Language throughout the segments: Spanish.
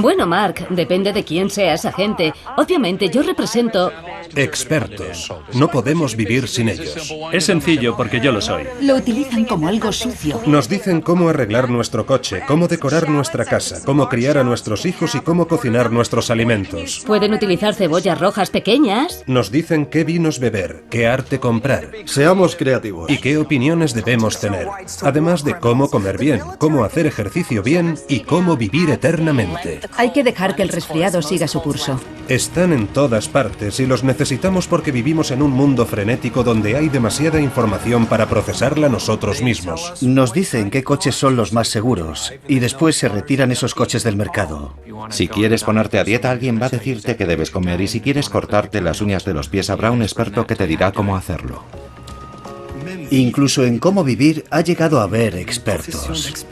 Bueno, Mark, depende de quién sea esa gente. Obviamente, yo represento... Expertos. No podemos vivir sin ellos. Es sencillo porque yo lo soy. Lo utilizan como algo sucio. Nos dicen cómo arreglar nuestro coche, cómo decorar nuestra casa, cómo criar a nuestros hijos y cómo cocinar nuestros alimentos. Pueden utilizar cebollas rojas pequeñas. Nos dicen qué vinos beber, qué arte comprar. Seamos creativos. Y qué opiniones debemos tener. Además de cómo comer bien, cómo hacer ejercicio bien y cómo vivir eternamente. Hay que dejar que el resfriado siga su curso. Están en todas partes y los necesitamos porque vivimos en un mundo frenético donde hay demasiada información para procesarla nosotros mismos. Nos dicen qué coches son los más seguros y después se retiran esos coches del mercado. Si quieres ponerte a dieta, alguien va a decirte qué debes comer, y si quieres cortarte las uñas de los pies, habrá un experto que te dirá cómo hacerlo. Incluso en cómo vivir ha llegado a haber expertos.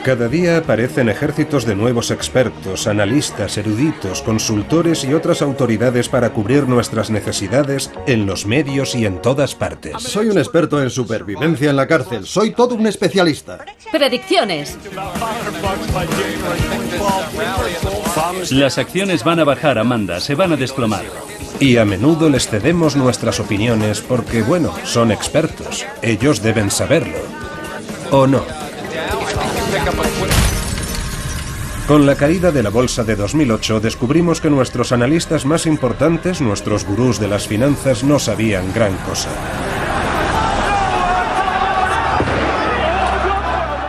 Cada día aparecen ejércitos de nuevos expertos, analistas, eruditos, consultores y otras autoridades para cubrir nuestras necesidades en los medios y en todas partes. Soy un experto en supervivencia en la cárcel. Soy todo un especialista. Predicciones. Las acciones van a bajar, Amanda, se van a desplomar. Y a menudo les cedemos nuestras opiniones porque, bueno, son expertos. Ellos deben saberlo. ¿O no? Con la caída de la bolsa de 2008 descubrimos que nuestros analistas más importantes, nuestros gurús de las finanzas, no sabían gran cosa.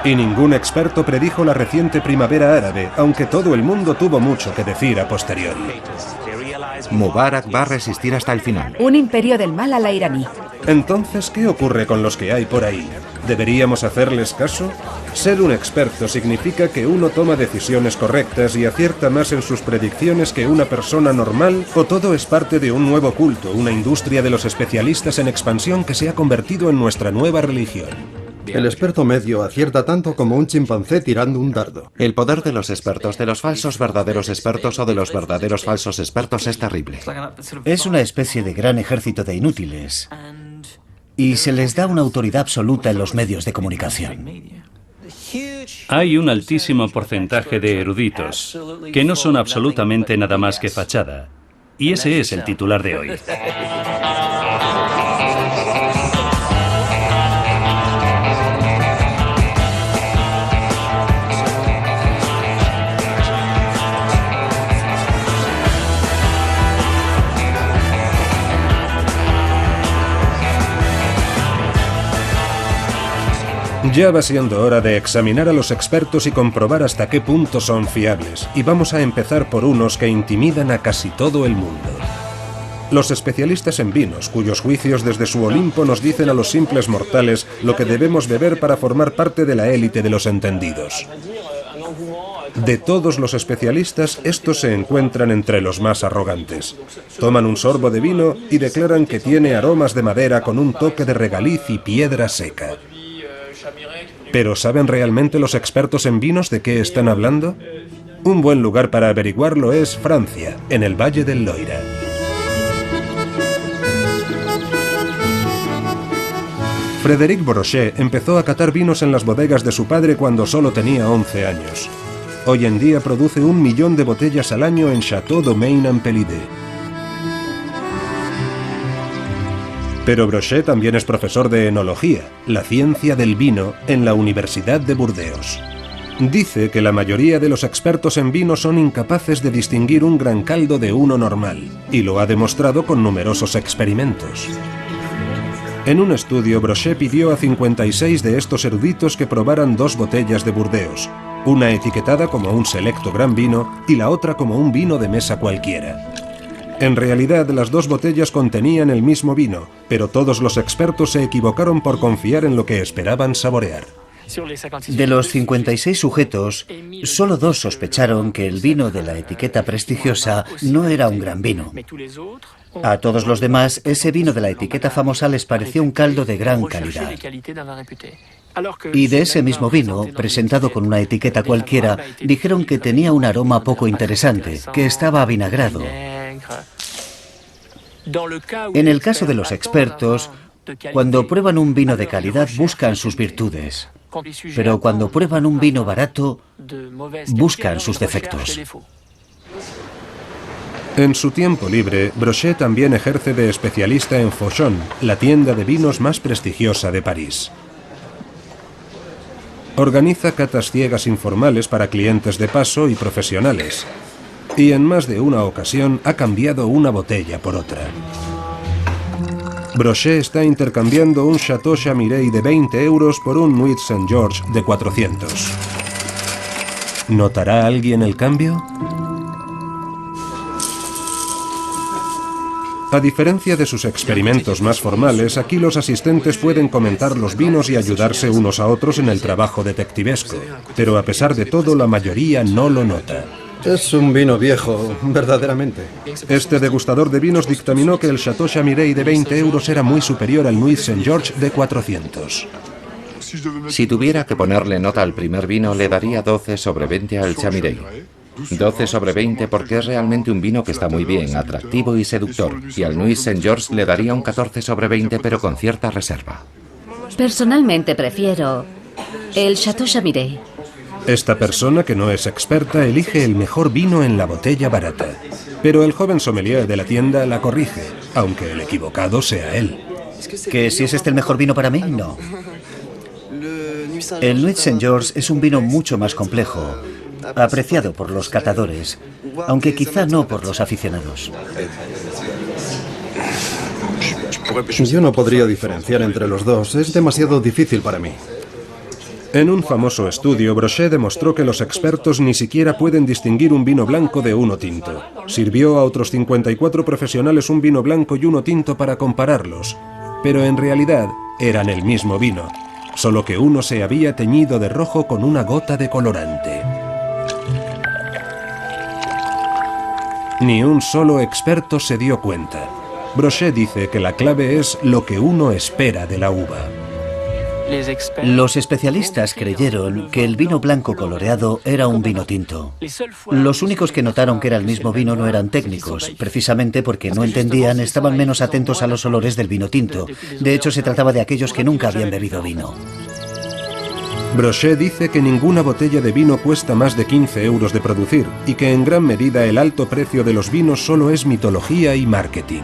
Y ningún experto predijo la reciente primavera árabe, aunque todo el mundo tuvo mucho que decir a posteriori. Mubarak va a resistir hasta el final. Un imperio del mal a la iraní. Entonces, ¿qué ocurre con los que hay por ahí? ¿Deberíamos hacerles caso? Ser un experto significa que uno toma decisiones correctas y acierta más en sus predicciones que una persona normal, o todo es parte de un nuevo culto, una industria de los especialistas en expansión que se ha convertido en nuestra nueva religión. El experto medio acierta tanto como un chimpancé tirando un dardo. El poder de los expertos, de los falsos verdaderos expertos o de los verdaderos falsos expertos es terrible. Es una especie de gran ejército de inútiles. Y se les da una autoridad absoluta en los medios de comunicación. Hay un altísimo porcentaje de eruditos que no son absolutamente nada más que fachada. Y ese es el titular de hoy. Ya va siendo hora de examinar a los expertos y comprobar hasta qué punto son fiables. Y vamos a empezar por unos que intimidan a casi todo el mundo. Los especialistas en vinos, cuyos juicios desde su Olimpo nos dicen a los simples mortales lo que debemos beber para formar parte de la élite de los entendidos. De todos los especialistas, estos se encuentran entre los más arrogantes. Toman un sorbo de vino y declaran que tiene aromas de madera con un toque de regaliz y piedra seca. ¿Pero saben realmente los expertos en vinos de qué están hablando? Un buen lugar para averiguarlo es Francia, en el Valle del Loira. Frédéric Brochet empezó a catar vinos en las bodegas de su padre cuando solo tenía 11 años. Hoy en día produce 1 millón de botellas al año en Château Domaine-en-Pelidé. Pero Brochet también es profesor de enología, la ciencia del vino, en la Universidad de Burdeos. Dice que la mayoría de los expertos en vino son incapaces de distinguir un gran caldo de uno normal, y lo ha demostrado con numerosos experimentos. En un estudio, Brochet pidió a 56 de estos eruditos que probaran 2 botellas de Burdeos, una etiquetada como un selecto gran vino y la otra como un vino de mesa cualquiera. En realidad, las 2 botellas contenían el mismo vino, pero todos los expertos se equivocaron por confiar en lo que esperaban saborear. De los 56 sujetos, solo 2 sospecharon que el vino de la etiqueta prestigiosa no era un gran vino. A todos los demás, ese vino de la etiqueta famosa les pareció un caldo de gran calidad. Y de ese mismo vino, presentado con una etiqueta cualquiera, dijeron que tenía un aroma poco interesante, que estaba avinagrado. En el caso de los expertos, cuando prueban un vino de calidad buscan sus virtudes, pero cuando prueban un vino barato, buscan sus defectos. En su tiempo libre, Brochet también ejerce de especialista en Fauchon, la tienda de vinos más prestigiosa de París. Organiza catas ciegas informales para clientes de paso y profesionales. Y en más de una ocasión ha cambiado una botella por otra. Brochet está intercambiando un Chateau Chamiret de 20 euros por un Nuit Saint-Georges de 400. ¿Notará alguien el cambio? A diferencia de sus experimentos más formales, aquí los asistentes pueden comentar los vinos y ayudarse unos a otros en el trabajo detectivesco. Pero a pesar de todo, la mayoría no lo nota. Es un vino viejo, verdaderamente. Este degustador de vinos dictaminó que el Chateau Chamiret de 20 euros era muy superior al Nuit Saint-Georges de 400. Si tuviera que ponerle nota al primer vino, le daría 12 sobre 20 al Chamiret. 12 sobre 20 porque es realmente un vino que está muy bien, atractivo y seductor. Y al Nuit Saint-Georges le daría un 14 sobre 20, pero con cierta reserva. Personalmente prefiero el Chateau Chamiret. Esta persona, que no es experta, elige el mejor vino en la botella barata. Pero el joven sommelier de la tienda la corrige, aunque el equivocado sea él. ¿Que si es este el mejor vino para mí? No. El Nuit Saint-Georges es un vino mucho más complejo, apreciado por los catadores, aunque quizá no por los aficionados. Yo no podría diferenciar entre los dos, es demasiado difícil para mí. En un famoso estudio, Brochet demostró que los expertos ni siquiera pueden distinguir un vino blanco de uno tinto. Sirvió a otros 54 profesionales un vino blanco y uno tinto para compararlos, pero en realidad eran el mismo vino, solo que uno se había teñido de rojo con una gota de colorante. Ni un solo experto se dio cuenta. Brochet dice que la clave es lo que uno espera de la uva. Los especialistas creyeron que el vino blanco coloreado era un vino tinto. Los únicos que notaron que era el mismo vino no eran técnicos, precisamente porque no entendían, estaban menos atentos a los olores del vino tinto. De hecho, se trataba de aquellos que nunca habían bebido vino. Brochet dice que ninguna botella de vino cuesta más de 15 euros de producir y que en gran medida el alto precio de los vinos solo es mitología y marketing.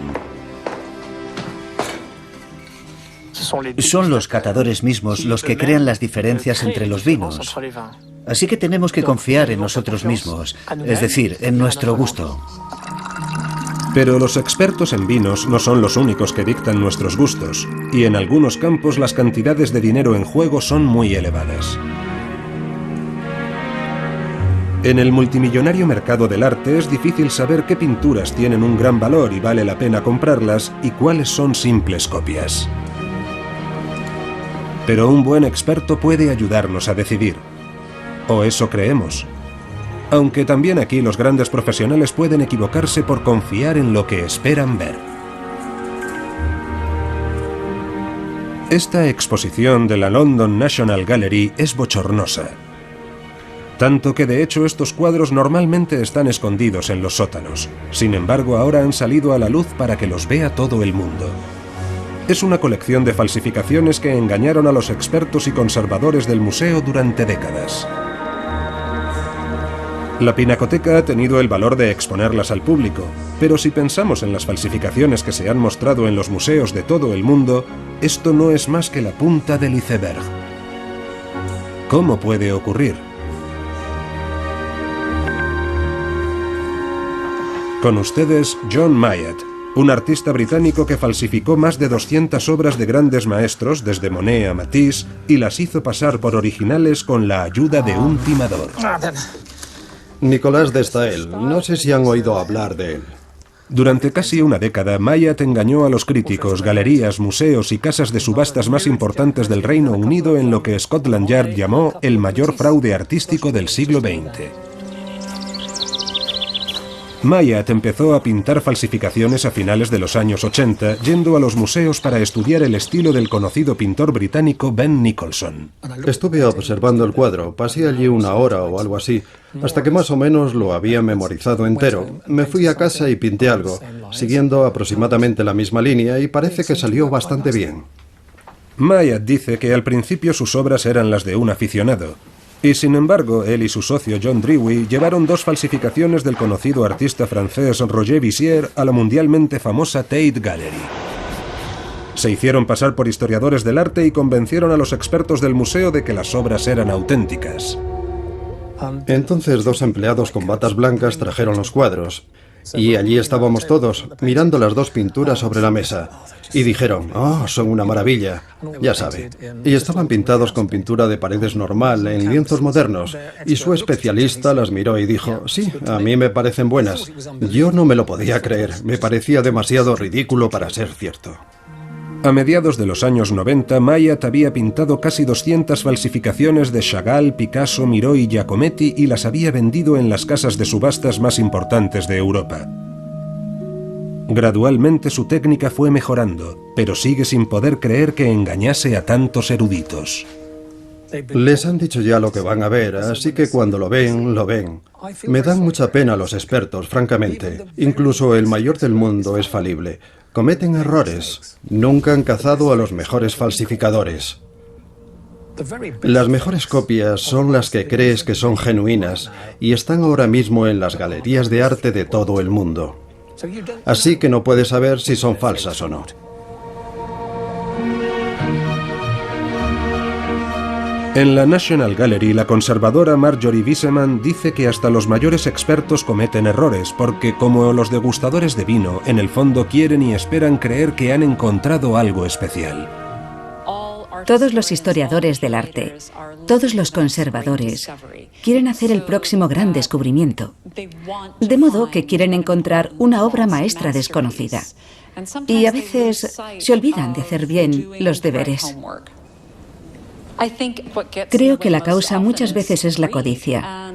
Son los catadores mismos los que crean las diferencias entre los vinos. Así que tenemos que confiar en nosotros mismos, es decir, en nuestro gusto. Pero los expertos en vinos no son los únicos que dictan nuestros gustos, y en algunos campos las cantidades de dinero en juego son muy elevadas. En el multimillonario mercado del arte es difícil saber qué pinturas tienen un gran valor y vale la pena comprarlas y cuáles son simples copias. Pero un buen experto puede ayudarnos a decidir. O eso creemos. Aunque también aquí los grandes profesionales pueden equivocarse por confiar en lo que esperan ver. Esta exposición de la London National Gallery es bochornosa. Tanto que de hecho estos cuadros normalmente están escondidos en los sótanos. Sin embargo, ahora han salido a la luz para que los vea todo el mundo. Es una colección de falsificaciones que engañaron a los expertos y conservadores del museo durante décadas. La Pinacoteca ha tenido el valor de exponerlas al público, pero si pensamos en las falsificaciones que se han mostrado en los museos de todo el mundo, esto no es más que la punta del iceberg. ¿Cómo puede ocurrir? Con ustedes, John Mayat, un artista británico que falsificó más de 200 obras de grandes maestros, desde Monet a Matisse, y las hizo pasar por originales con la ayuda de un timador. Nicolas de Staël, no sé si han oído hablar de él. Durante casi una década, Mayat engañó a los críticos, galerías, museos y casas de subastas más importantes del Reino Unido en lo que Scotland Yard llamó el mayor fraude artístico del siglo XX. Mayat empezó a pintar falsificaciones a finales de los años 80, yendo a los museos para estudiar el estilo del conocido pintor británico Ben Nicholson. Estuve observando el cuadro, pasé allí una hora o algo así, hasta que más o menos lo había memorizado entero. Me fui a casa y pinté algo, siguiendo aproximadamente la misma línea, y parece que salió bastante bien. Mayat dice que al principio sus obras eran las de un aficionado, y sin embargo, él y su socio John Dewey llevaron 2 falsificaciones del conocido artista francés Roger Vissier a la mundialmente famosa Tate Gallery. Se hicieron pasar por historiadores del arte y convencieron a los expertos del museo de que las obras eran auténticas. Entonces 2 empleados con batas blancas trajeron los cuadros, y allí estábamos todos, mirando las 2 pinturas sobre la mesa, y dijeron, «Oh, son una maravilla», ya sabe. Y estaban pintados con pintura de paredes normal, en lienzos modernos, y su especialista las miró y dijo, «Sí, a mí me parecen buenas». Yo no me lo podía creer, me parecía demasiado ridículo para ser cierto. A mediados de los años 90, Mayat había pintado casi 200 falsificaciones de Chagall, Picasso, Miró y Giacometti y las había vendido en las casas de subastas más importantes de Europa. Gradualmente su técnica fue mejorando, pero sigue sin poder creer que engañase a tantos eruditos. Les han dicho ya lo que van a ver, así que cuando lo ven, lo ven. Me dan mucha pena los expertos, francamente. Incluso el mayor del mundo es falible. Cometen errores. Nunca han cazado a los mejores falsificadores. Las mejores copias son las que crees que son genuinas y están ahora mismo en las galerías de arte de todo el mundo. Así que no puedes saber si son falsas o no. En la National Gallery, la conservadora Marjorie Wiseman dice que hasta los mayores expertos cometen errores porque, como los degustadores de vino, en el fondo quieren y esperan creer que han encontrado algo especial. Todos los historiadores del arte, todos los conservadores, quieren hacer el próximo gran descubrimiento. De modo que quieren encontrar una obra maestra desconocida. Y a veces se olvidan de hacer bien los deberes. Creo que la causa muchas veces es la codicia.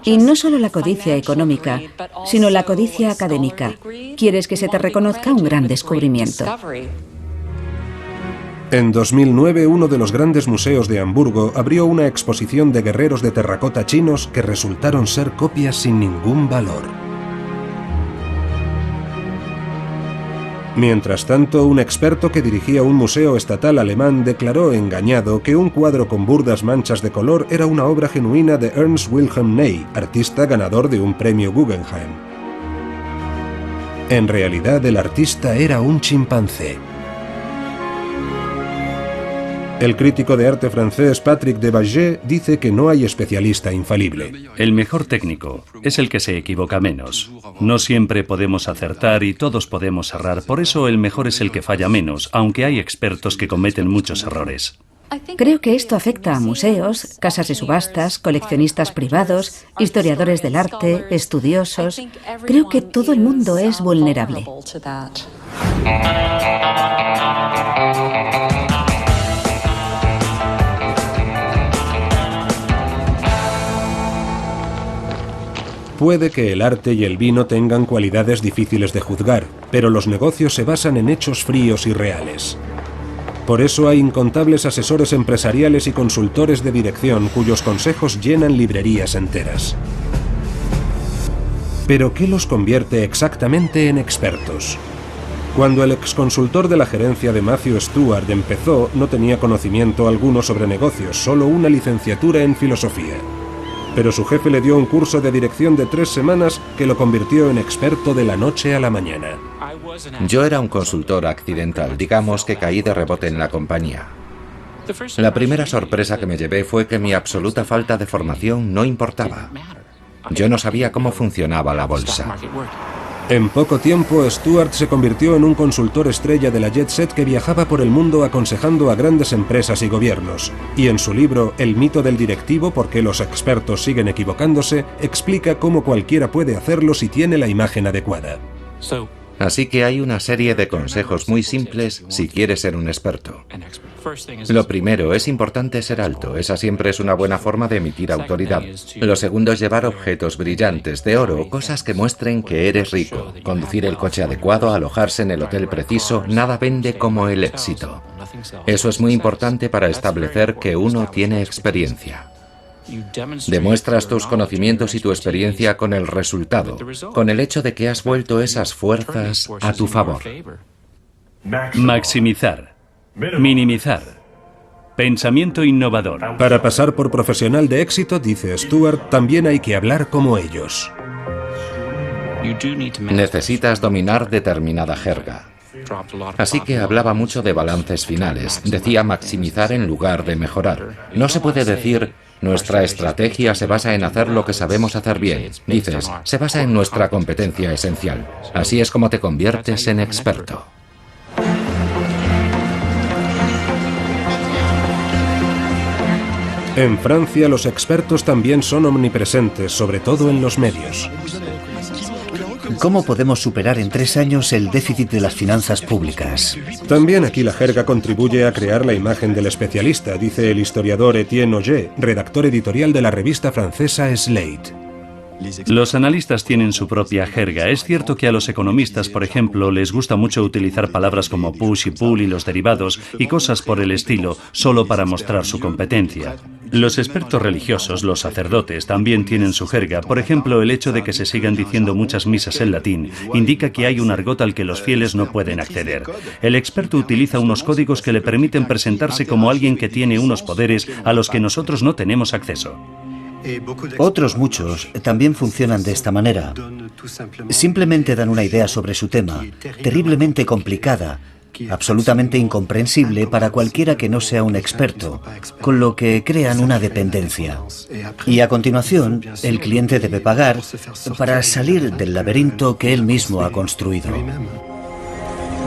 Y no solo la codicia económica, sino la codicia académica. Quieres que se te reconozca un gran descubrimiento. En 2009, uno de los grandes museos de Hamburgo abrió una exposición de guerreros de terracota chinos que resultaron ser copias sin ningún valor. Mientras tanto, un experto que dirigía un museo estatal alemán declaró engañado que un cuadro con burdas manchas de color era una obra genuina de Ernst Wilhelm Ney, artista ganador de un premio Guggenheim. En realidad, el artista era un chimpancé. El crítico de arte francés Patrick Debaget dice que no hay especialista infalible. El mejor técnico es el que se equivoca menos. No siempre podemos acertar y todos podemos errar, por eso el mejor es el que falla menos, aunque hay expertos que cometen muchos errores. Creo que esto afecta a museos, casas de subastas, coleccionistas privados, historiadores del arte, estudiosos. Creo que todo el mundo es vulnerable. Puede que el arte y el vino tengan cualidades difíciles de juzgar, pero los negocios se basan en hechos fríos y reales. Por eso hay incontables asesores empresariales y consultores de dirección cuyos consejos llenan librerías enteras. Pero ¿qué los convierte exactamente en expertos? Cuando el exconsultor de la gerencia de Matthew Stewart empezó, no tenía conocimiento alguno sobre negocios, solo una licenciatura en filosofía. Pero su jefe le dio un curso de dirección de 3 semanas que lo convirtió en experto de la noche a la mañana. Yo era un consultor accidental, digamos que caí de rebote en la compañía. La primera sorpresa que me llevé fue que mi absoluta falta de formación no importaba. Yo no sabía cómo funcionaba la bolsa. En poco tiempo, Stewart se convirtió en un consultor estrella de la Jet Set que viajaba por el mundo aconsejando a grandes empresas y gobiernos. Y en su libro El mito del directivo, por qué los expertos siguen equivocándose, explica cómo cualquiera puede hacerlo si tiene la imagen adecuada. Así que hay una serie de consejos muy simples si quieres ser un experto. Lo primero, es importante ser alto. Esa siempre es una buena forma de emitir autoridad. Lo segundo es llevar objetos brillantes de oro, cosas que muestren que eres rico. Conducir el coche adecuado, alojarse en el hotel preciso, nada vende como el éxito. Eso es muy importante para establecer que uno tiene experiencia. Demuestras tus conocimientos y tu experiencia con el resultado, con el hecho de que has vuelto esas fuerzas a tu favor. Maximizar. Minimizar. Pensamiento innovador. Para pasar por profesional de éxito, dice Stuart, también hay que hablar como ellos. Necesitas dominar determinada jerga. Así que hablaba mucho de balances finales. Decía maximizar en lugar de mejorar. No se puede decir, nuestra estrategia se basa en hacer lo que sabemos hacer bien. Dices, se basa en nuestra competencia esencial. Así es como te conviertes en experto. En Francia, los expertos también son omnipresentes, sobre todo en los medios. ¿Cómo podemos superar en 3 años el déficit de las finanzas públicas? También aquí la jerga contribuye a crear la imagen del especialista, dice el historiador Etienne Auger, redactor editorial de la revista francesa Slate. Los analistas tienen su propia jerga. Es cierto que a los economistas, por ejemplo, les gusta mucho utilizar palabras como push y pull y los derivados y cosas por el estilo, solo para mostrar su competencia. Los expertos religiosos, los sacerdotes, también tienen su jerga. Por ejemplo, el hecho de que se sigan diciendo muchas misas en latín indica que hay un argot al que los fieles no pueden acceder. El experto utiliza unos códigos que le permiten presentarse como alguien que tiene unos poderes a los que nosotros no tenemos acceso. Otros muchos también funcionan de esta manera. Simplemente dan una idea sobre su tema, terriblemente complicada, absolutamente incomprensible para cualquiera que no sea un experto, con lo que crean una dependencia. Y a continuación, el cliente debe pagar para salir del laberinto que él mismo ha construido.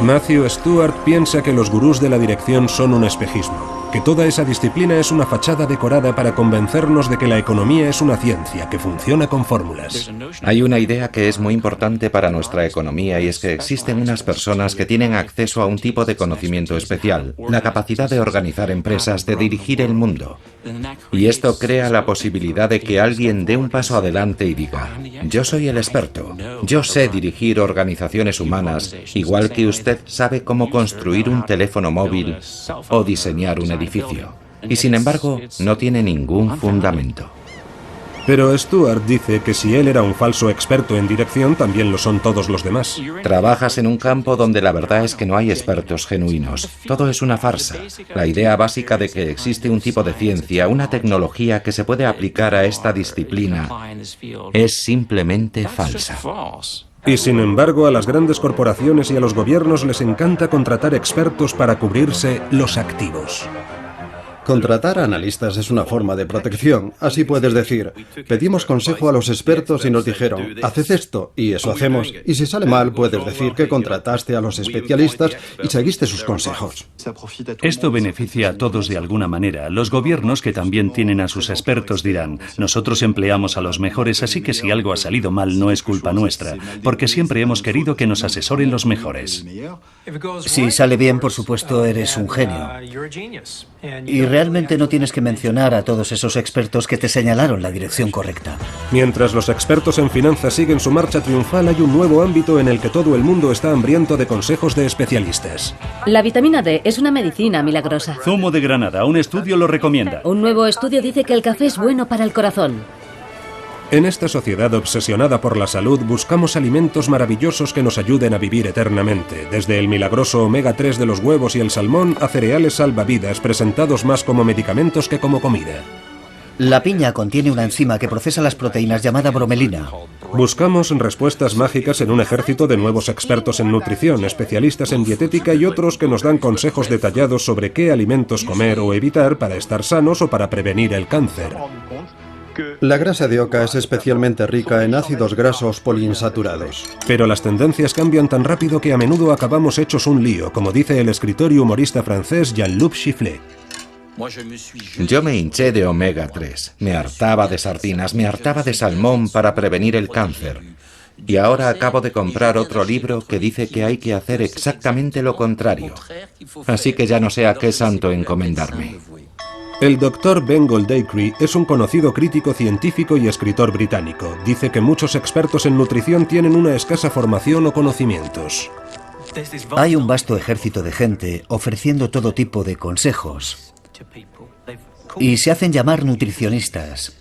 Matthew Stuart piensa que los gurús de la dirección son un espejismo, que toda esa disciplina es una fachada decorada para convencernos de que la economía es una ciencia que funciona con fórmulas. Hay una idea que es muy importante para nuestra economía y es que existen unas personas que tienen acceso a un tipo de conocimiento especial, la capacidad de organizar empresas, de dirigir el mundo. Y esto crea la posibilidad de que alguien dé un paso adelante y diga, yo soy el experto, yo sé dirigir organizaciones humanas, igual que usted sabe cómo construir un teléfono móvil o diseñar un edificio. Y sin embargo, no tiene ningún fundamento. Pero Stuart dice que si él era un falso experto en dirección, también lo son todos los demás. Trabajas en un campo donde la verdad es que no hay expertos genuinos. Todo es una farsa. La idea básica de que existe un tipo de ciencia, una tecnología que se puede aplicar a esta disciplina, es simplemente falsa. Y sin embargo, a las grandes corporaciones y a los gobiernos les encanta contratar expertos para cubrirse los activos. Contratar a analistas es una forma de protección. Así puedes decir, pedimos consejo a los expertos y nos dijeron, haced esto, y eso hacemos. Y si sale mal, puedes decir que contrataste a los especialistas y seguiste sus consejos. Esto beneficia a todos de alguna manera. Los gobiernos, que también tienen a sus expertos, dirán, nosotros empleamos a los mejores, así que si algo ha salido mal no es culpa nuestra, porque siempre hemos querido que nos asesoren los mejores. Si sale bien, por supuesto, eres un genio. Y realmente no tienes que mencionar a todos esos expertos que te señalaron la dirección correcta. Mientras los expertos en finanzas siguen su marcha triunfal, hay un nuevo ámbito en el que todo el mundo está hambriento de consejos de especialistas. La vitamina D es una medicina milagrosa. Zumo de granada, un estudio lo recomienda. Un nuevo estudio dice que el café es bueno para el corazón. En esta sociedad obsesionada por la salud, buscamos alimentos maravillosos que nos ayuden a vivir eternamente, desde el milagroso omega 3 de los huevos y el salmón a cereales salvavidas presentados más como medicamentos que como comida. La piña contiene una enzima que procesa las proteínas llamada bromelina. Buscamos respuestas mágicas en un ejército de nuevos expertos en nutrición, especialistas en dietética y otros que nos dan consejos detallados sobre qué alimentos comer o evitar para estar sanos o para prevenir el cáncer. La grasa de oca es especialmente rica en ácidos grasos poliinsaturados. Pero las tendencias cambian tan rápido que a menudo acabamos hechos un lío, como dice el escritor y humorista francés Jean-Luc Chifflet. Yo me hinché de omega 3, me hartaba de sardinas, me hartaba de salmón para prevenir el cáncer. Y ahora acabo de comprar otro libro que dice que hay que hacer exactamente lo contrario. Así que ya no sé a qué santo encomendarme. El Dr. Ben Goldacre es un conocido crítico científico y escritor británico. Dice que muchos expertos en nutrición tienen una escasa formación o conocimientos. Hay un vasto ejército de gente ofreciendo todo tipo de consejos y se hacen llamar nutricionistas.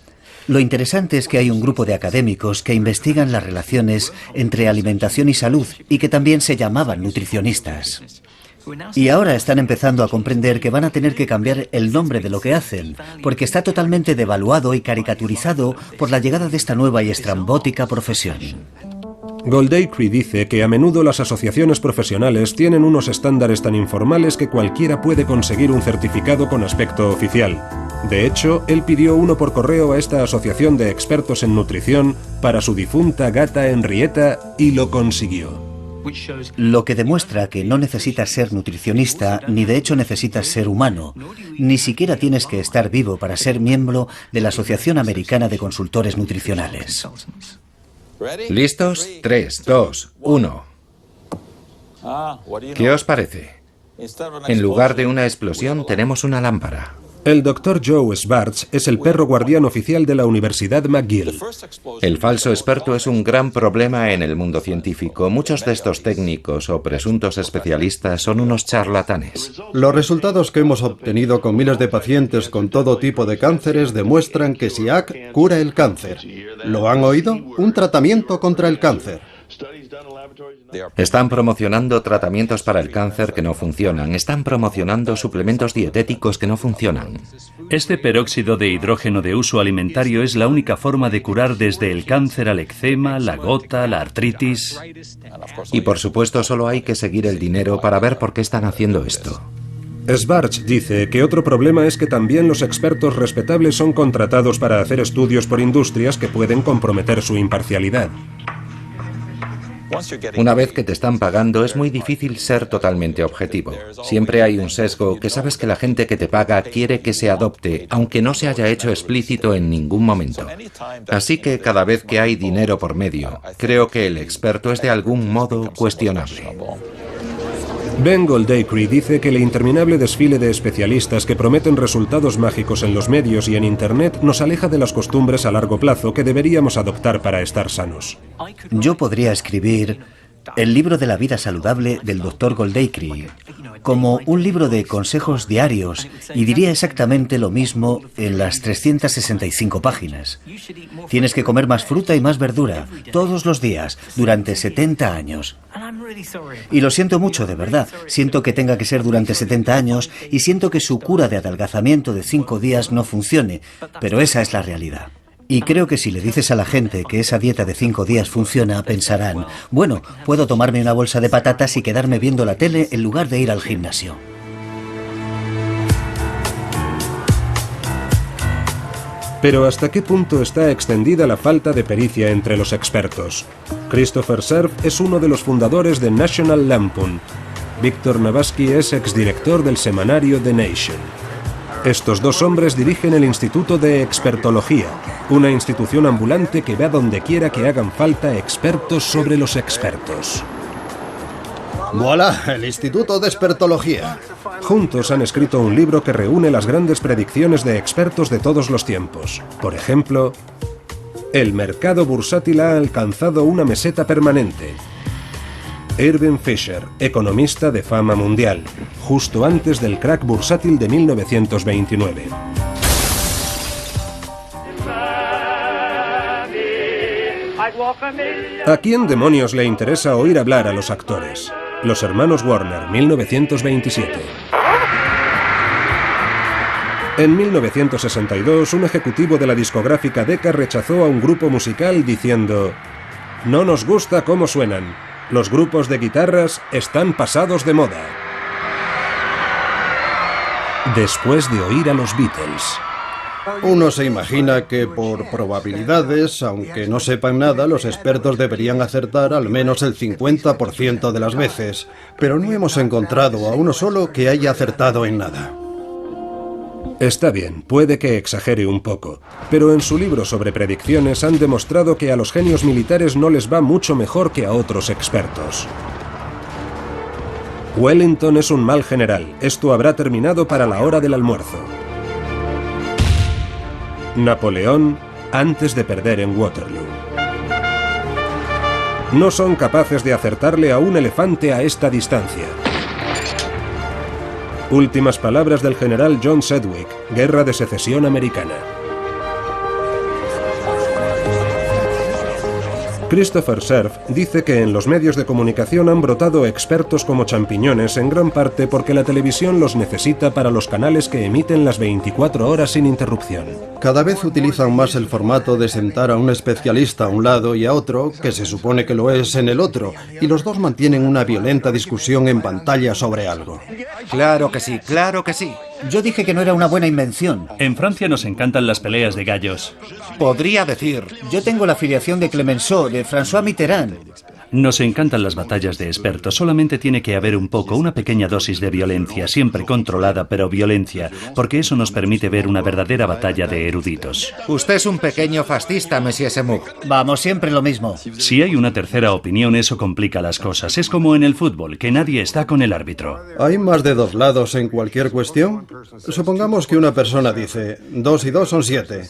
Lo interesante es que hay un grupo de académicos que investigan las relaciones entre alimentación y salud y que también se llamaban nutricionistas. Y ahora están empezando a comprender que van a tener que cambiar el nombre de lo que hacen, porque está totalmente devaluado y caricaturizado por la llegada de esta nueva y estrambótica profesión. Goldacre dice que a menudo las asociaciones profesionales tienen unos estándares tan informales que cualquiera puede conseguir un certificado con aspecto oficial. De hecho, él pidió uno por correo a esta asociación de expertos en nutrición para su difunta gata Henrietta y lo consiguió. Lo que demuestra que no necesitas ser nutricionista, ni de hecho necesitas ser humano. Ni siquiera tienes que estar vivo para ser miembro de la Asociación Americana de Consultores Nutricionales. ¿Listos? 3, 2, 1. ¿Qué os parece? En lugar de una explosión tenemos una lámpara. El Dr. Joe Schwartz es el perro guardián oficial de la Universidad McGill. El falso experto es un gran problema en el mundo científico. Muchos de estos técnicos o presuntos especialistas son unos charlatanes. Los resultados que hemos obtenido con miles de pacientes con todo tipo de cánceres demuestran que SIAC cura el cáncer. ¿Lo han oído? Un tratamiento contra el cáncer. Están promocionando tratamientos para el cáncer que no funcionan. Están promocionando suplementos dietéticos que no funcionan. Este peróxido de hidrógeno de uso alimentario es la única forma de curar desde el cáncer al eczema, la gota, la artritis. Y por supuesto solo hay que seguir el dinero para ver por qué están haciendo esto. Schwartz dice que otro problema es que también los expertos respetables son contratados para hacer estudios por industrias que pueden comprometer su imparcialidad. Una vez que te están pagando es muy difícil ser totalmente objetivo. Siempre hay un sesgo que sabes que la gente que te paga quiere que se adopte, aunque no se haya hecho explícito en ningún momento. Así que cada vez que hay dinero por medio, creo que el experto es de algún modo cuestionable. Ben Goldacre dice que el interminable desfile de especialistas que prometen resultados mágicos en los medios y en Internet nos aleja de las costumbres a largo plazo que deberíamos adoptar para estar sanos. Yo podría escribir el libro de la vida saludable del Dr. Goldacre como un libro de consejos diarios y diría exactamente lo mismo en las 365 páginas. Tienes que comer más fruta y más verdura todos los días durante 70 años. Y lo siento mucho, de verdad. Siento que tenga que ser durante 70 años y siento que su cura de adelgazamiento de 5 días no funcione, pero esa es la realidad. Y creo que si le dices a la gente que esa dieta de 5 días funciona, pensarán, bueno, puedo tomarme una bolsa de patatas y quedarme viendo la tele en lugar de ir al gimnasio. Pero ¿hasta qué punto está extendida la falta de pericia entre los expertos? Christopher Cerf es uno de los fundadores de National Lampoon. Víctor Navasky es exdirector del semanario The Nation. Estos dos hombres dirigen el Instituto de Expertología, una institución ambulante que va donde quiera que hagan falta expertos sobre los expertos. ¡Voilà! El Instituto de Expertología. Juntos han escrito un libro que reúne las grandes predicciones de expertos de todos los tiempos. Por ejemplo, el mercado bursátil ha alcanzado una meseta permanente. Irving Fisher, economista de fama mundial, justo antes del crack bursátil de 1929. ¿A quién demonios le interesa oír hablar a los actores? Los hermanos Warner, 1927. En 1962, un ejecutivo de la discográfica Decca rechazó a un grupo musical diciendo: «No nos gusta cómo suenan. Los grupos de guitarras están pasados de moda». Después de oír a los Beatles. Uno se imagina que por probabilidades, aunque no sepan nada, los expertos deberían acertar al menos el 50% de las veces, pero no hemos encontrado a uno solo que haya acertado en nada. Está bien, puede que exagere un poco, pero en su libro sobre predicciones han demostrado que a los genios militares no les va mucho mejor que a otros expertos. Wellington es un mal general. Esto habrá terminado para la hora del almuerzo. Napoleón antes de perder en Waterloo. No son capaces de acertarle a un elefante a esta distancia. Últimas palabras del general John Sedgwick, Guerra de Secesión Americana. Christopher Cerf dice que en los medios de comunicación han brotado expertos como champiñones en gran parte porque la televisión los necesita para los canales que emiten las 24 horas sin interrupción. Cada vez utilizan más el formato de sentar a un especialista a un lado y a otro, que se supone que lo es en el otro, y los dos mantienen una violenta discusión en pantalla sobre algo. Claro que sí, claro que sí. Yo dije que no era una buena invención. En Francia nos encantan las peleas de gallos. Podría decir... Yo tengo la afiliación de Clemenceau, de François Mitterrand. Nos encantan las batallas de expertos. Solamente tiene que haber un poco, una pequeña dosis de violencia, siempre controlada, pero violencia, porque eso nos permite ver una verdadera batalla de eruditos. Usted es un pequeño fascista, Monsieur Semouk. Vamos, siempre lo mismo. Si hay una tercera opinión, eso complica las cosas. Es como en el fútbol, que nadie está con el árbitro. ¿Hay más de dos lados en cualquier cuestión? Supongamos que una persona dice 2 y 2 son 7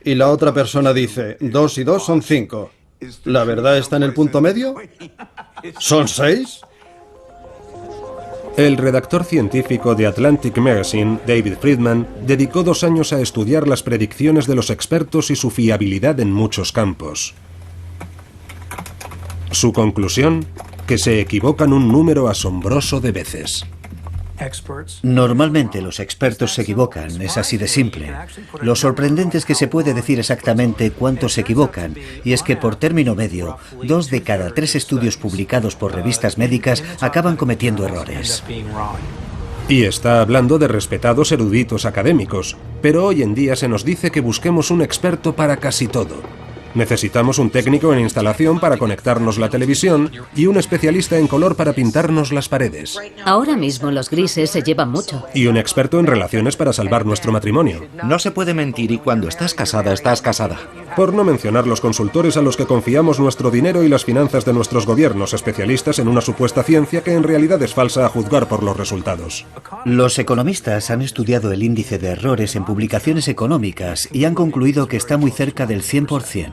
y la otra persona dice 2 y 2 son 5. ¿La verdad está en el punto medio? ¿Son 6? El redactor científico de Atlantic Magazine, David Friedman, dedicó 2 años a estudiar las predicciones de los expertos y su fiabilidad en muchos campos. Su conclusión, que se equivocan un número asombroso de veces. Normalmente los expertos se equivocan, es así de simple. Lo sorprendente es que se puede decir exactamente cuántos se equivocan, y es que por término medio, 2 de cada 3 estudios publicados por revistas médicas acaban cometiendo errores. Y está hablando de respetados eruditos académicos, pero hoy en día se nos dice que busquemos un experto para casi todo. Necesitamos un técnico en instalación para conectarnos la televisión y un especialista en color para pintarnos las paredes. Ahora mismo los grises se llevan mucho. Y un experto en relaciones para salvar nuestro matrimonio. No se puede mentir y cuando estás casada, estás casada. Por no mencionar los consultores a los que confiamos nuestro dinero y las finanzas de nuestros gobiernos, especialistas en una supuesta ciencia que en realidad es falsa a juzgar por los resultados. Los economistas han estudiado el índice de errores en publicaciones económicas y han concluido que está muy cerca del 100%.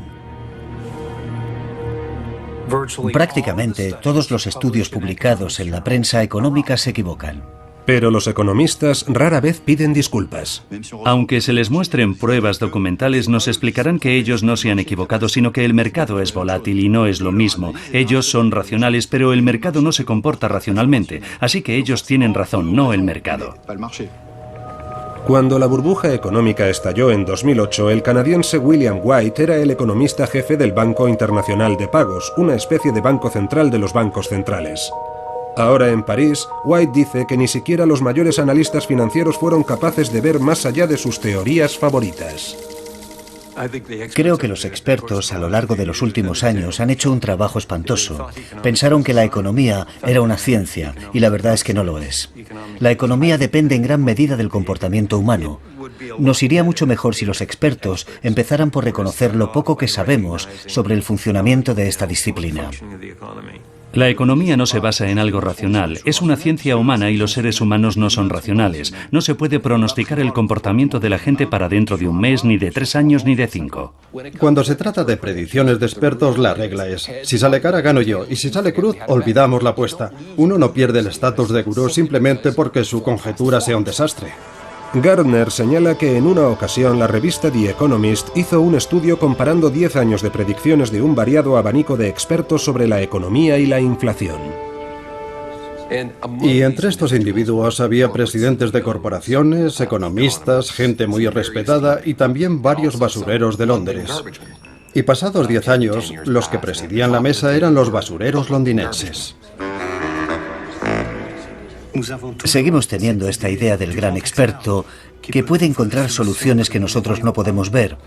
Prácticamente todos los estudios publicados en la prensa económica se equivocan. Pero los economistas rara vez piden disculpas. Aunque se les muestren pruebas documentales, nos explicarán que ellos no se han equivocado, sino que el mercado es volátil y no es lo mismo. Ellos son racionales, pero el mercado no se comporta racionalmente, así que ellos tienen razón, no el mercado. Cuando la burbuja económica estalló en 2008, el canadiense William White era el economista jefe del Banco Internacional de Pagos, una especie de banco central de los bancos centrales. Ahora en París, White dice que ni siquiera los mayores analistas financieros fueron capaces de ver más allá de sus teorías favoritas. Creo que los expertos a lo largo de los últimos años han hecho un trabajo espantoso. Pensaron que la economía era una ciencia y la verdad es que no lo es. La economía depende en gran medida del comportamiento humano. Nos iría mucho mejor si los expertos empezaran por reconocer lo poco que sabemos sobre el funcionamiento de esta disciplina. La economía no se basa en algo racional, es una ciencia humana y los seres humanos no son racionales. No se puede pronosticar el comportamiento de la gente para dentro de un mes, ni de 3 años, ni de 5. Cuando se trata de predicciones de expertos, la regla es: si sale cara, gano yo, y si sale cruz, olvidamos la apuesta. Uno no pierde el estatus de gurú simplemente porque su conjetura sea un desastre. Gardner señala que en una ocasión la revista The Economist hizo un estudio comparando 10 años de predicciones de un variado abanico de expertos sobre la economía y la inflación. Y entre estos individuos había presidentes de corporaciones, economistas, gente muy respetada y también varios basureros de Londres. Y pasados 10 años, los que presidían la mesa eran los basureros londinenses. Seguimos teniendo esta idea del gran experto que puede encontrar soluciones que nosotros no podemos ver.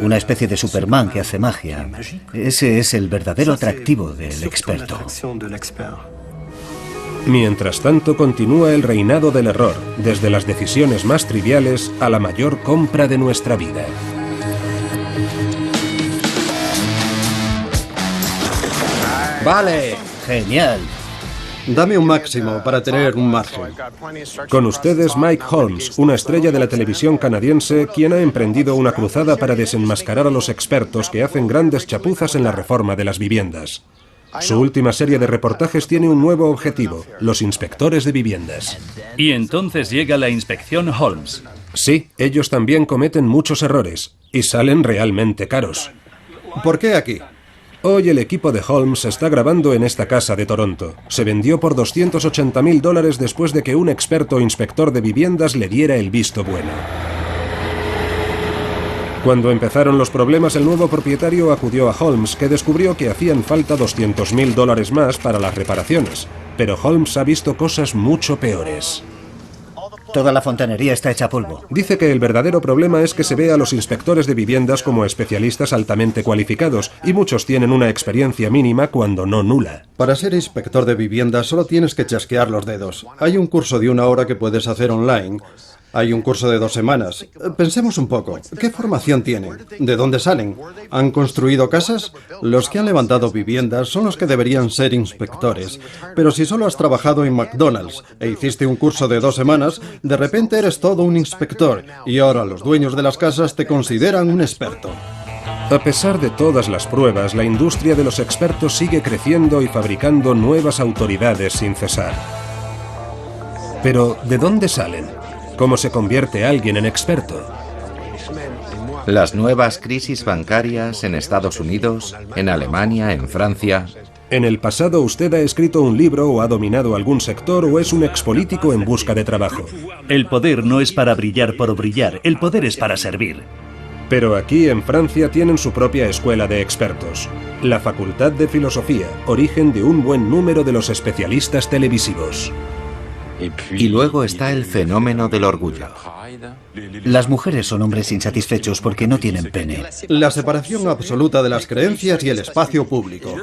Una especie de Superman que hace magia. Ese es el verdadero atractivo del experto. Mientras tanto, continúa el reinado del error, desde las decisiones más triviales a la mayor compra de nuestra vida. Vale, genial. Dame un máximo para tener un margen. Con ustedes Mike Holmes, una estrella de la televisión canadiense, quien ha emprendido una cruzada para desenmascarar a los expertos que hacen grandes chapuzas en la reforma de las viviendas. Su última serie de reportajes tiene un nuevo objetivo: los inspectores de viviendas. Y entonces llega la inspección Holmes. Sí, ellos también cometen muchos errores y salen realmente caros. ¿Por qué aquí? Hoy el equipo de Holmes está grabando en esta casa de Toronto. Se vendió por $280.000 después de que un experto inspector de viviendas le diera el visto bueno. Cuando empezaron los problemas, el nuevo propietario acudió a Holmes, que descubrió que hacían falta $200.000 más para las reparaciones. Pero Holmes ha visto cosas mucho peores. Toda la fontanería está hecha polvo. Dice que el verdadero problema es que se ve a los inspectores de viviendas como especialistas altamente cualificados, y muchos tienen una experiencia mínima cuando no nula. Para ser inspector de viviendas solo tienes que chasquear los dedos. Hay un curso de 1 hora que puedes hacer online. Hay un curso de 2 semanas. Pensemos un poco. ¿Qué formación tienen? ¿De dónde salen? ¿Han construido casas? Los que han levantado viviendas son los que deberían ser inspectores. Pero si solo has trabajado en McDonald's e hiciste un curso de 2 semanas, de repente eres todo un inspector y ahora los dueños de las casas te consideran un experto. A pesar de todas las pruebas, la industria de los expertos sigue creciendo y fabricando nuevas autoridades sin cesar. Pero, ¿de dónde salen? ¿Cómo se convierte alguien en experto? Las nuevas crisis bancarias en Estados Unidos, en Alemania, en Francia. En el pasado usted ha escrito un libro o ha dominado algún sector o es un expolítico en busca de trabajo. El poder no es para brillar por brillar, el poder es para servir. Pero aquí en Francia tienen su propia escuela de expertos, la Facultad de Filosofía, origen de un buen número de los especialistas televisivos. Y luego está el fenómeno del orgullo. Las mujeres son hombres insatisfechos porque no tienen pene. La separación absoluta de las creencias y el espacio público.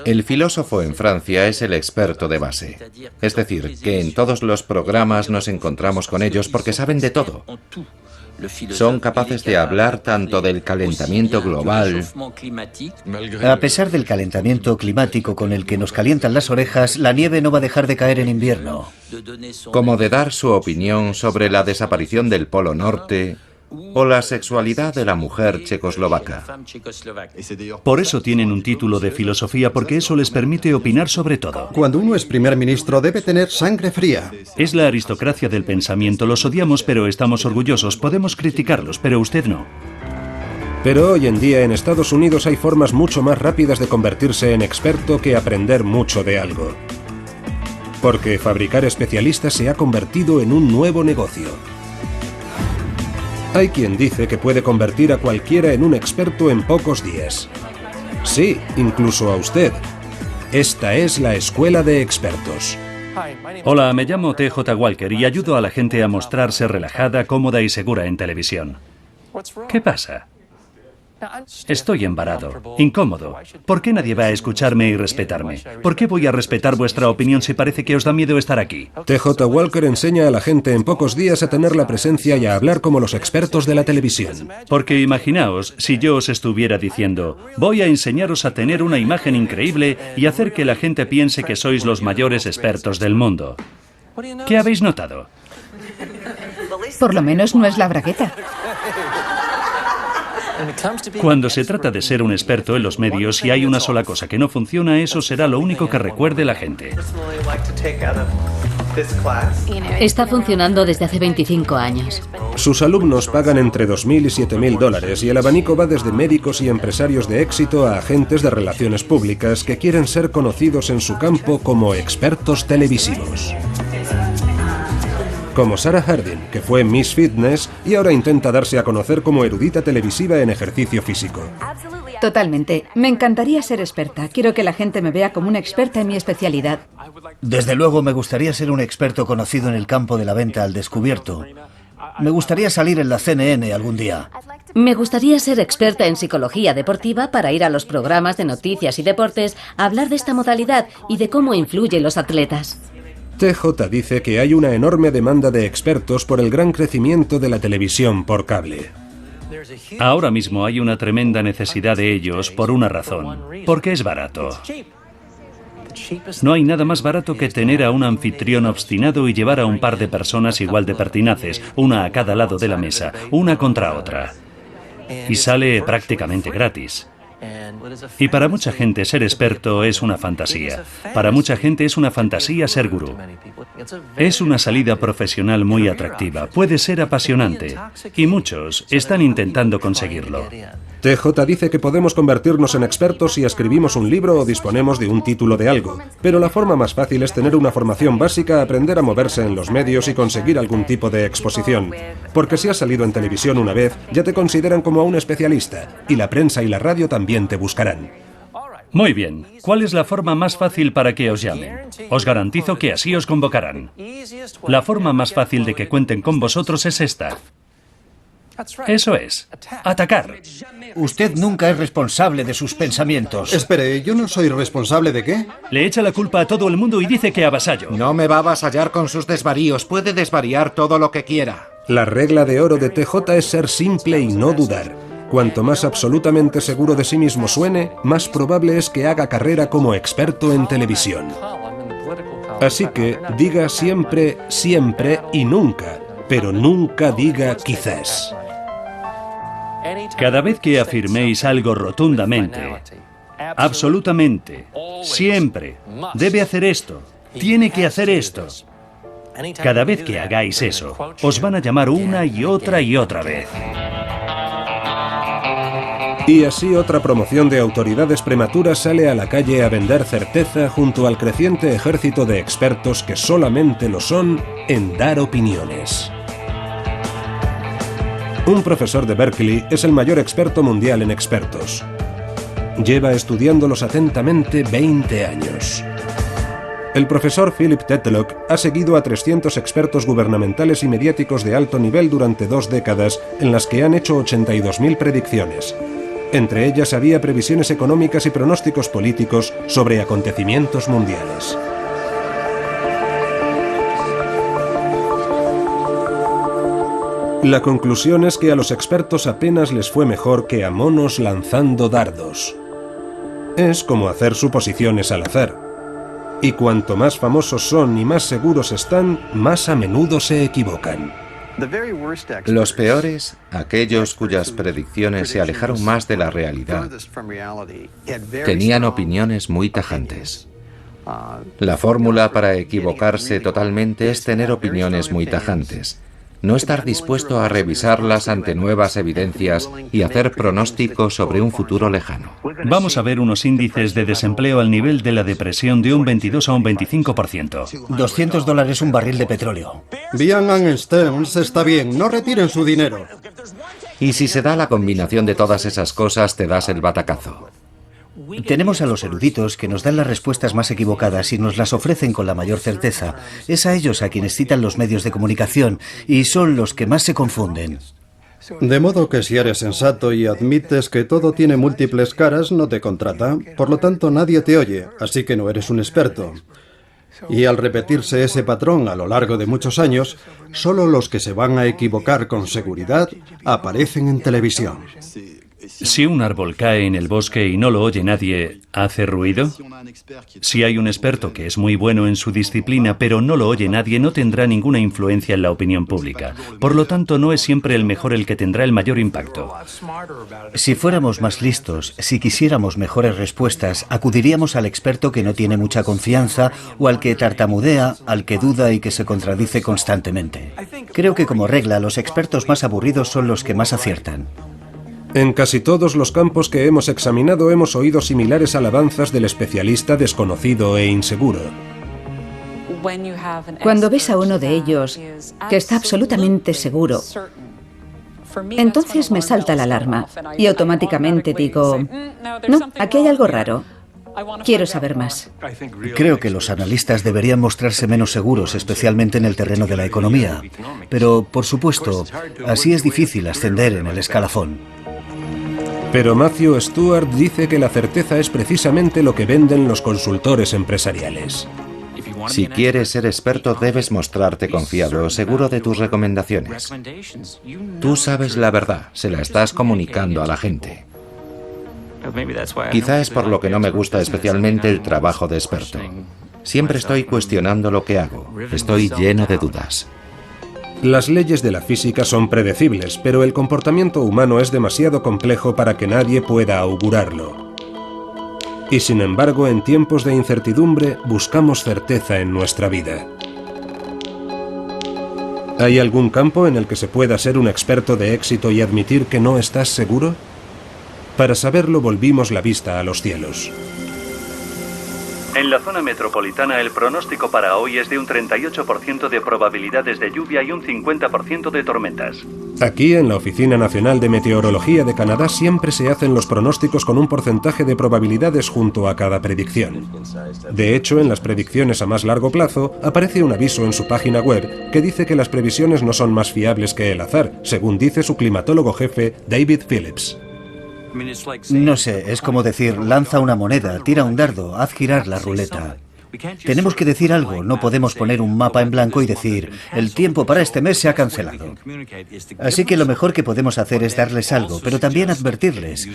El filósofo en Francia es el experto de base. Es decir, que en todos los programas nos encontramos con ellos porque saben de todo. Son capaces de hablar tanto del calentamiento global. A pesar del calentamiento climático con el que nos calientan las orejas, la nieve no va a dejar de caer en invierno. Como de dar su opinión sobre la desaparición del Polo Norte o la sexualidad de la mujer checoslovaca. Por eso tienen un título de filosofía, porque eso les permite opinar sobre todo. Cuando uno es primer ministro debe tener sangre fría. Es la aristocracia del pensamiento. Los odiamos, pero estamos orgullosos. Podemos criticarlos, pero usted no. Pero hoy en día en Estados Unidos hay formas mucho más rápidas de convertirse en experto que aprender mucho de algo. Porque fabricar especialistas se ha convertido en un nuevo negocio. Hay quien dice que puede convertir a cualquiera en un experto en pocos días. Sí, incluso a usted. Esta es la Escuela de Expertos. Hola, me llamo T.J. Walker y ayudo a la gente a mostrarse relajada, cómoda y segura en televisión. ¿Qué pasa? Estoy embarado, incómodo. ¿Por qué nadie va a escucharme y respetarme? ¿Por qué voy a respetar vuestra opinión si parece que os da miedo estar aquí? T.J. Walker enseña a la gente en pocos días a tener la presencia y a hablar como los expertos de la televisión. Porque imaginaos si yo os estuviera diciendo, voy a enseñaros a tener una imagen increíble y hacer que la gente piense que sois los mayores expertos del mundo. ¿Qué habéis notado? Por lo menos no es la bragueta. Cuando se trata de ser un experto en los medios, si hay una sola cosa que no funciona, eso será lo único que recuerde la gente. Está funcionando desde hace 25 años. Sus alumnos pagan entre $2.000 y $7.000 y el abanico va desde médicos y empresarios de éxito a agentes de relaciones públicas que quieren ser conocidos en su campo como expertos televisivos. Como Sarah Harding, que fue Miss Fitness y ahora intenta darse a conocer como erudita televisiva en ejercicio físico. Totalmente. Me encantaría ser experta. Quiero que la gente me vea como una experta en mi especialidad. Desde luego me gustaría ser un experto conocido en el campo de la venta al descubierto. Me gustaría salir en la CNN algún día. Me gustaría ser experta en psicología deportiva para ir a los programas de noticias y deportes a hablar de esta modalidad y de cómo influye en los atletas. TJ dice que hay una enorme demanda de expertos por el gran crecimiento de la televisión por cable. Ahora mismo hay una tremenda necesidad de ellos por una razón, porque es barato. No hay nada más barato que tener a un anfitrión obstinado y llevar a un par de personas igual de pertinaces, una a cada lado de la mesa, una contra otra. Y sale prácticamente gratis. Y para mucha gente ser experto es una fantasía. Para mucha gente es una fantasía ser gurú. Es una salida profesional muy atractiva, puede ser apasionante, y muchos están intentando conseguirlo. TJ dice que podemos convertirnos en expertos si escribimos un libro o disponemos de un título de algo, pero la forma más fácil es tener una formación básica, aprender a moverse en los medios y conseguir algún tipo de exposición. Porque si has salido en televisión una vez, ya te consideran como un especialista, y la prensa y la radio también te buscarán. Muy bien, ¿cuál es la forma más fácil para que os llamen? Os garantizo que así os convocarán. La forma más fácil de que cuenten con vosotros es esta. Eso es, atacar. Usted nunca es responsable de sus pensamientos. Espere, ¿yo no soy responsable de qué? Le echa la culpa a todo el mundo y dice que avasallo. No me va a avasallar con sus desvaríos. Puede desvariar todo lo que quiera. La regla de oro de TJ es ser simple y no dudar. Cuanto más absolutamente seguro de sí mismo suene, más probable es que haga carrera como experto en televisión. Así que diga siempre, siempre y nunca, pero nunca diga quizás. Cada vez que afirméis algo rotundamente, absolutamente, siempre, debe hacer esto, tiene que hacer esto. Cada vez que hagáis eso, os van a llamar una y otra vez. Y así otra promoción de autoridades prematuras sale a la calle a vender certeza junto al creciente ejército de expertos que solamente lo son en dar opiniones. Un profesor de Berkeley es el mayor experto mundial en expertos. Lleva estudiándolos atentamente 20 años. El profesor Philip Tetlock ha seguido a 300 expertos gubernamentales y mediáticos de alto nivel durante 2 décadas, en las que han hecho 82.000 predicciones. Entre ellas había previsiones económicas y pronósticos políticos sobre acontecimientos mundiales. La conclusión es que a los expertos apenas les fue mejor que a monos lanzando dardos. Es como hacer suposiciones al azar. Y cuanto más famosos son y más seguros están, más a menudo se equivocan. Los peores, aquellos cuyas predicciones se alejaron más de la realidad, tenían opiniones muy tajantes. La fórmula para equivocarse totalmente es tener opiniones muy tajantes. No estar dispuesto a revisarlas ante nuevas evidencias y hacer pronósticos sobre un futuro lejano. Vamos a ver unos índices de desempleo al nivel de la depresión de un 22 a un 25%. $200 un barril de petróleo. Bien, Stearns, está bien, no retiren su dinero. Y si se da la combinación de todas esas cosas, te das el batacazo. Tenemos a los eruditos que nos dan las respuestas más equivocadas y nos las ofrecen con la mayor certeza. Es a ellos a quienes citan los medios de comunicación y son los que más se confunden. De modo que si eres sensato y admites que todo tiene múltiples caras, no te contrata. Por lo tanto, nadie te oye, así que no eres un experto. Y al repetirse ese patrón a lo largo de muchos años, solo los que se van a equivocar con seguridad aparecen en televisión. Si un árbol cae en el bosque y no lo oye nadie, ¿hace ruido? Si hay un experto que es muy bueno en su disciplina, pero no lo oye nadie, no tendrá ninguna influencia en la opinión pública. Por lo tanto, no es siempre el mejor el que tendrá el mayor impacto. Si fuéramos más listos, si quisiéramos mejores respuestas, acudiríamos al experto que no tiene mucha confianza o al que tartamudea, al que duda y que se contradice constantemente. Creo que como regla, los expertos más aburridos son los que más aciertan. En casi todos los campos que hemos examinado hemos oído similares alabanzas del especialista desconocido e inseguro. Cuando ves a uno de ellos que está absolutamente seguro, entonces me salta la alarma y automáticamente digo, no, aquí hay algo raro. Quiero saber más. Creo que los analistas deberían mostrarse menos seguros, especialmente en el terreno de la economía. Pero, por supuesto, así es difícil ascender en el escalafón. Pero Matthew Stewart dice que la certeza es precisamente lo que venden los consultores empresariales. Si quieres ser experto, debes mostrarte confiado, seguro de tus recomendaciones. Tú sabes la verdad, se la estás comunicando a la gente. Quizá es por lo que no me gusta especialmente el trabajo de experto. Siempre estoy cuestionando lo que hago. Estoy lleno de dudas. Las leyes de la física son predecibles, pero el comportamiento humano es demasiado complejo para que nadie pueda augurarlo. Y sin embargo, en tiempos de incertidumbre, buscamos certeza en nuestra vida. ¿Hay algún campo en el que se pueda ser un experto de éxito y admitir que no estás seguro? Para saberlo, volvimos la vista a los cielos. En la zona metropolitana, el pronóstico para hoy es de un 38% de probabilidades de lluvia y un 50% de tormentas. Aquí, en la Oficina Nacional de Meteorología de Canadá, siempre se hacen los pronósticos con un porcentaje de probabilidades junto a cada predicción. De hecho, en las predicciones a más largo plazo, aparece un aviso en su página web que dice que las previsiones no son más fiables que el azar, según dice su climatólogo jefe, David Phillips. No sé, es como decir, lanza una moneda, tira un dardo, haz girar la ruleta. Tenemos que decir algo, no podemos poner un mapa en blanco y decir, el tiempo para este mes se ha cancelado. Así que lo mejor que podemos hacer es darles algo, pero también advertirles.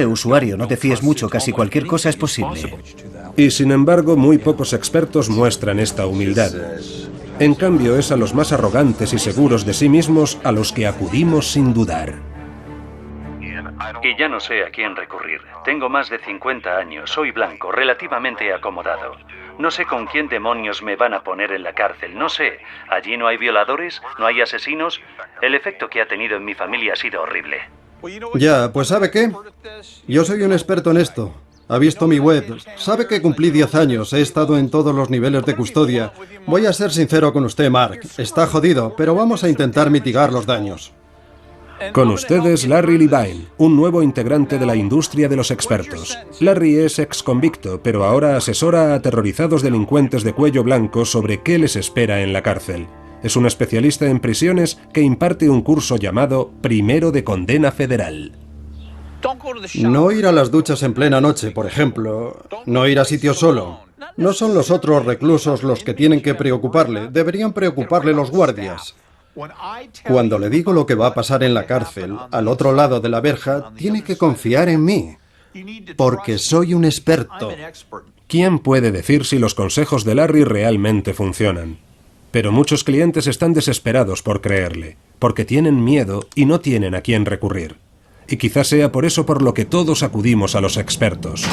Usuario, no te fíes mucho, casi cualquier cosa es posible. Y sin embargo, muy pocos expertos muestran esta humildad. En cambio, es a los más arrogantes y seguros de sí mismos a los que acudimos sin dudar. Y ya no sé a quién recurrir. Tengo más de 50 años, soy blanco, relativamente acomodado. No sé con quién demonios me van a poner en la cárcel, no sé. Allí no hay violadores, no hay asesinos. El efecto que ha tenido en mi familia ha sido horrible. Ya, pues ¿sabe qué? Yo soy un experto en esto. Ha visto mi web. Sabe que cumplí 10 años, he estado en todos los niveles de custodia. Voy a ser sincero con usted, Mark. Está jodido, pero vamos a intentar mitigar los daños. Con ustedes, Larry Levine, un nuevo integrante de la industria de los expertos. Larry es exconvicto, pero ahora asesora a aterrorizados delincuentes de cuello blanco sobre qué les espera en la cárcel. Es un especialista en prisiones que imparte un curso llamado Primero de Condena Federal. No ir a las duchas en plena noche, por ejemplo. No ir a sitio solo. No son los otros reclusos los que tienen que preocuparle. Deberían preocuparle los guardias. Cuando le digo lo que va a pasar en la cárcel, al otro lado de la verja, tiene que confiar en mí, porque soy un experto. ¿Quién puede decir si los consejos de Larry realmente funcionan? Pero muchos clientes están desesperados por creerle, porque tienen miedo y no tienen a quién recurrir. Y quizás sea por eso por lo que todos acudimos a los expertos.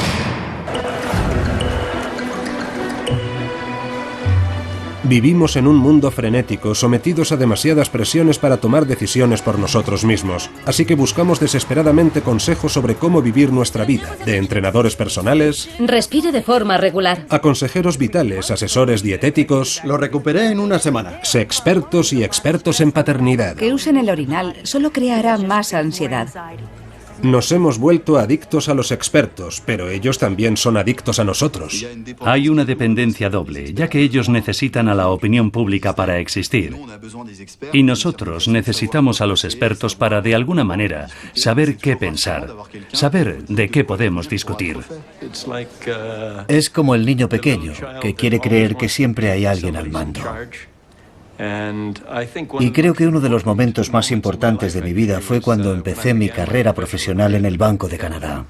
Vivimos en un mundo frenético, sometidos a demasiadas presiones para tomar decisiones por nosotros mismos. Así que buscamos desesperadamente consejos sobre cómo vivir nuestra vida, de entrenadores personales... Respire de forma regular. A consejeros vitales, asesores dietéticos... Lo recuperé en una semana. Expertos y expertos en paternidad. Que usen el orinal solo creará más ansiedad. Nos hemos vuelto adictos a los expertos, pero ellos también son adictos a nosotros. Hay una dependencia doble, ya que ellos necesitan a la opinión pública para existir. Y nosotros necesitamos a los expertos para, de alguna manera, saber qué pensar, saber de qué podemos discutir. Es como el niño pequeño, que quiere creer que siempre hay alguien al mando. Y creo que uno de los momentos más importantes de mi vida fue cuando empecé mi carrera profesional en el Banco de Canadá.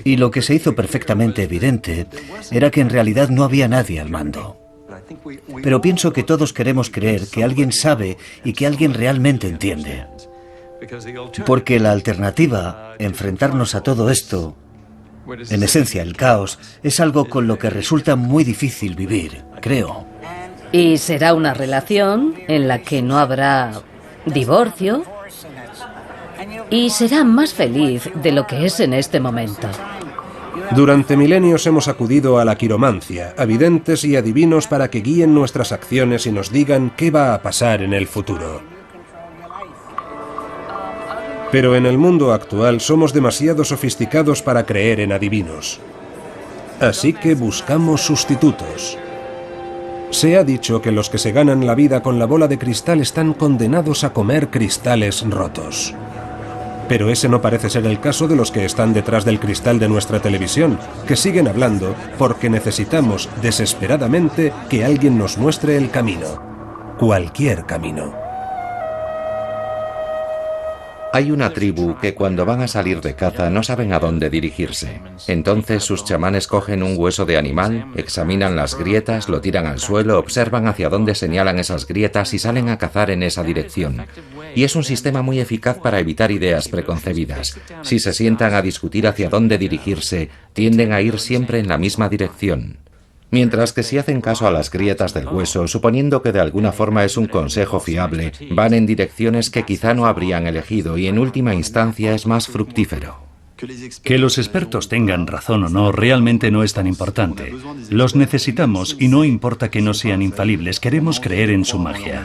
Y lo que se hizo perfectamente evidente era que en realidad no había nadie al mando. Pero pienso que todos queremos creer que alguien sabe y que alguien realmente entiende. Porque la alternativa, enfrentarnos a todo esto, en esencia el caos, es algo con lo que resulta muy difícil vivir, creo. Y será una relación en la que no habrá divorcio y será más feliz de lo que es en este momento. Durante milenios hemos acudido a la quiromancia, a videntes y adivinos para que guíen nuestras acciones y nos digan qué va a pasar en el futuro. Pero en el mundo actual somos demasiado sofisticados para creer en adivinos. Así que buscamos sustitutos. Se ha dicho que los que se ganan la vida con la bola de cristal están condenados a comer cristales rotos. Pero ese no parece ser el caso de los que están detrás del cristal de nuestra televisión, que siguen hablando porque necesitamos desesperadamente que alguien nos muestre el camino. Cualquier camino. Hay una tribu que cuando van a salir de caza no saben a dónde dirigirse. Entonces sus chamanes cogen un hueso de animal, examinan las grietas, lo tiran al suelo, observan hacia dónde señalan esas grietas y salen a cazar en esa dirección. Y es un sistema muy eficaz para evitar ideas preconcebidas. Si se sientan a discutir hacia dónde dirigirse, tienden a ir siempre en la misma dirección. Mientras que si hacen caso a las grietas del hueso, suponiendo que de alguna forma es un consejo fiable, van en direcciones que quizá no habrían elegido y en última instancia es más fructífero. Que los expertos tengan razón o no realmente no es tan importante. Los necesitamos y no importa que no sean infalibles, queremos creer en su magia.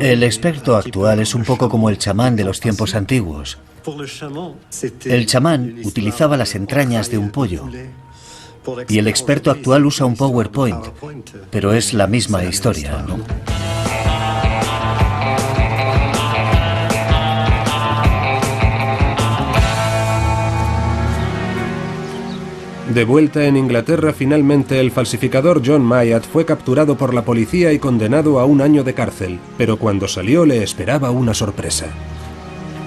El experto actual es un poco como el chamán de los tiempos antiguos. El chamán utilizaba las entrañas de un pollo. Y el experto actual usa un PowerPoint, pero es la misma historia, ¿no? De vuelta en Inglaterra, finalmente el falsificador John Myatt fue capturado por la policía y condenado a 1 año de cárcel, pero cuando salió le esperaba una sorpresa.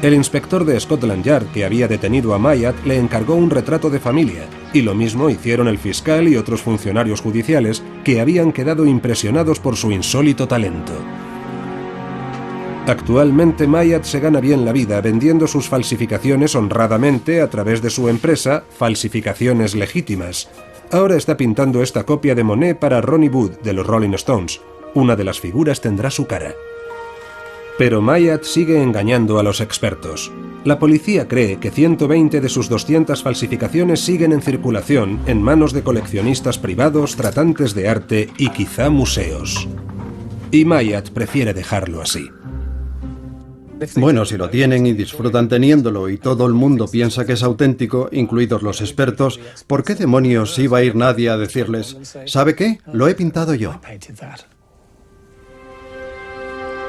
El inspector de Scotland Yard que había detenido a Myatt le encargó un retrato de familia, y lo mismo hicieron el fiscal y otros funcionarios judiciales que habían quedado impresionados por su insólito talento. Actualmente Myatt se gana bien la vida vendiendo sus falsificaciones honradamente a través de su empresa Falsificaciones Legítimas. Ahora está pintando esta copia de Monet para Ronnie Wood de los Rolling Stones. Una de las figuras tendrá su cara. Pero Myatt sigue engañando a los expertos. La policía cree que 120 de sus 200 falsificaciones siguen en circulación en manos de coleccionistas privados, tratantes de arte y quizá museos. Y Myatt prefiere dejarlo así. Bueno, si lo tienen y disfrutan teniéndolo y todo el mundo piensa que es auténtico, incluidos los expertos, ¿por qué demonios iba a ir nadie a decirles, ¿sabe qué? Lo he pintado yo?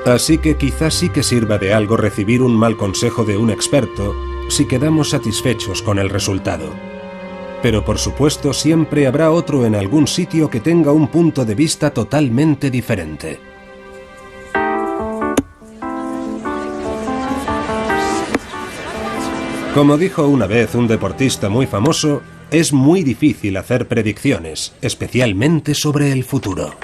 Así que quizás sí que sirva de algo recibir un mal consejo de un experto si quedamos satisfechos con el resultado. Pero por supuesto siempre habrá otro en algún sitio que tenga un punto de vista totalmente diferente. Como dijo una vez un deportista muy famoso, es muy difícil hacer predicciones, especialmente sobre el futuro.